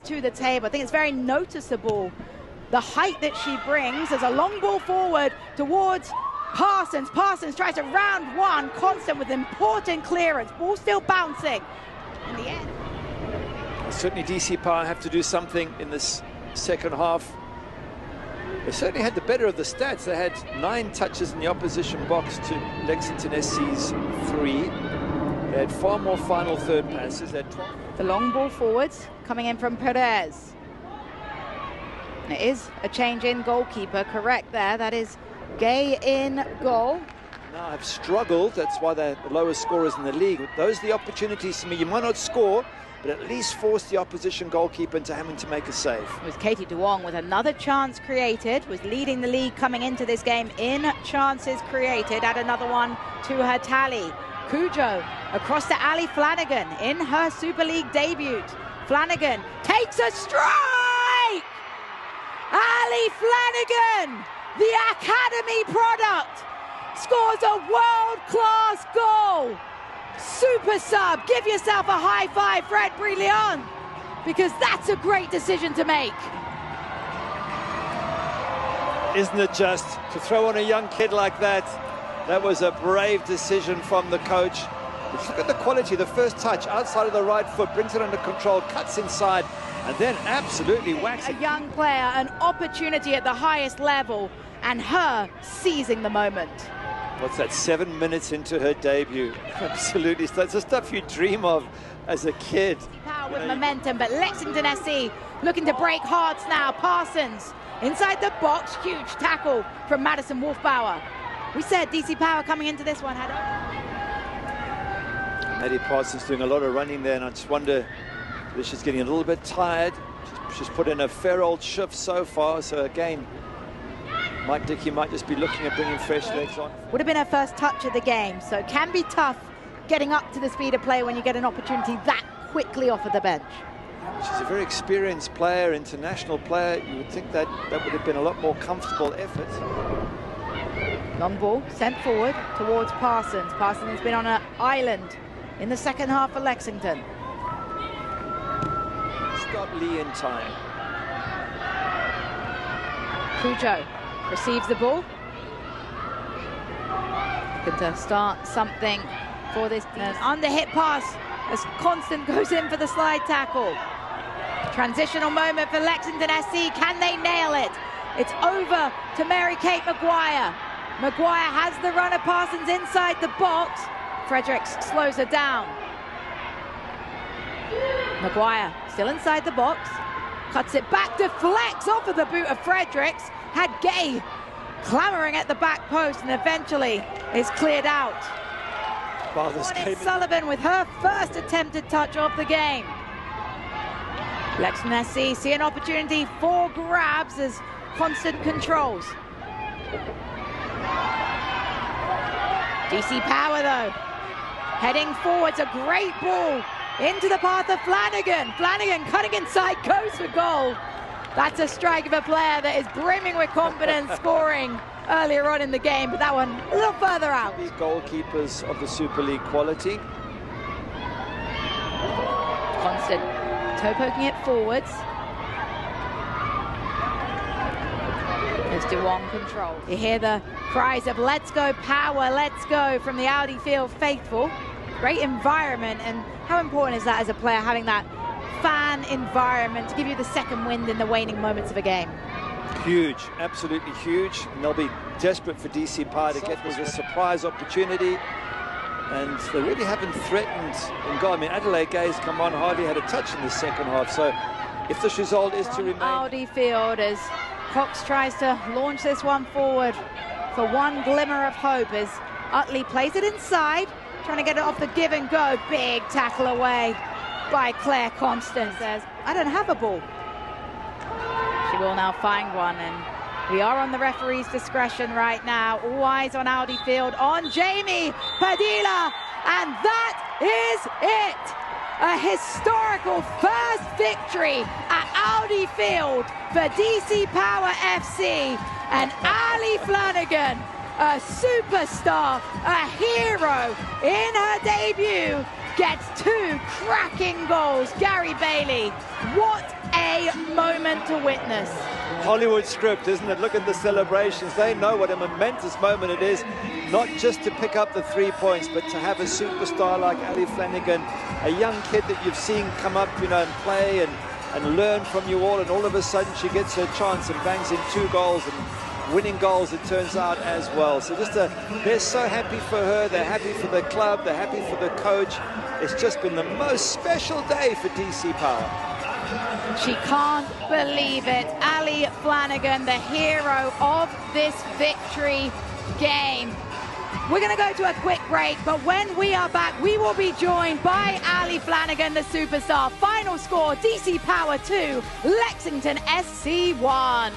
to the table. I think it's very noticeable the height that she brings. There's a long ball forward towards Parsons. Parsons tries to round one, constant with important clearance. Ball still bouncing in the end. Certainly DC Power have to do something in this second half. They certainly had the better of the stats. They had 9 touches in the opposition box to Lexington SC's 3. They had far more final third passes. They had 12. The long ball forwards coming in from Perez. It is a change in goalkeeper, correct there. That is Gay in goal. Now have struggled. That's why they're the lowest scorers in the league. Those are the opportunities to me. You might not score, but at least force the opposition goalkeeper into having to make a save. It was Katie Duong with another chance created, was leading the league coming into this game in chances created. Add another one to her tally. Cujo across to Ali Flanigan in her Super League debut. Flanigan takes a strike! Ali Flanigan, the academy product, scores a world-class goal. Super sub, give yourself a high five, Fred Brilliant, because that's a great decision to make. Isn't it just to throw on a young kid like that? That was a brave decision from the coach. Look at the quality. The first touch outside of the right foot, brings it under control, cuts inside, and then absolutely whacks it. A young player, an opportunity at the highest level, and her seizing the moment. What's that, 7 minutes into her debut? Absolutely, that's the stuff you dream of as a kid. Power with momentum, but Lexington SC looking to break hearts now. Parsons inside the box, huge tackle from Madison Wolfbauer. We said DC Power coming into this one had Maddie Parsons doing a lot of running there, and I just wonder if she's getting a little bit tired. She's put in a fair old shift so far, so again, Mike Dickey might just be looking at bringing fresh legs on. Would have been her first touch of the game, so it can be tough getting up to the speed of play when you get an opportunity that quickly off of the bench. She's a very experienced player, international player. You would think that that would have been a lot more comfortable effort. Long ball sent forward towards Parsons. Parsons has been on an island in the second half for Lexington. Stop Lee in time. Cujo receives the ball. Good to start something for this. An under-hit pass as Constant goes in for the slide tackle. Transitional moment for Lexington SC. Can they nail it? It's over to Mary-Kate Maguire. Maguire has the runner. Parsons inside the box. Fredericks slows her down. Maguire still inside the box. Cuts it back, deflects off of the boot of Fredericks. Had Gay clamoring at the back post and eventually is cleared out. Sullivan with her first attempted touch of the game. Lexington SC see an opportunity for grabs as Constant controls. DC Power though, heading forwards, a great ball into the path of Flanigan. Flanigan cutting inside, goes for goal. That's a strike of a player that is brimming with confidence, scoring earlier on in the game, but that one a little further out. These goalkeepers of the Super League quality. Constant toe poking it forwards. As Duong control. You hear the cries of "Let's go Power, let's go" from the Audi Field faithful. Great environment, and how important is that as a player, having that fan environment to give you the second wind in the waning moments of a game? Huge, absolutely huge. And they'll be desperate for DC Power to get this a surprise opportunity. And they really haven't threatened in goal. I mean, Adelaide Gay's come on, hardly had a touch in the second half. So if this result is to remain... Audi Field as Cox tries to launch this one forward for one glimmer of hope as Utley plays it inside, trying to get it off the give and go. Big tackle away by Claire Constant. Says, I don't have a ball. She will now find one, and we are on the referee's discretion right now. All eyes on Audi Field, on Jamie Padilla, and that is it. A historical first victory at Audi Field for DC Power FC, and Ali Flanigan, a superstar, a hero in her debut, gets 2 cracking goals. Gary Bailey, what a moment to witness. Hollywood script, isn't it? Look at the celebrations. They know what a momentous moment it is, not just to pick up the 3 points, but to have a superstar like Ali Flanigan, a young kid that you've seen come up, you know, and play and learn from you all of a sudden she gets her chance and bangs in 2 goals and winning goals, it turns out, as well. So they're so happy for her, they're happy for the club, they're happy for the coach. It's just been the most special day for DC Power. She can't believe it. Ali Flanigan, the hero of this victory game. We're going to go to a quick break, but when we are back, we will be joined by Ali Flanigan, the superstar. Final score, DC Power 2, Lexington SC 1.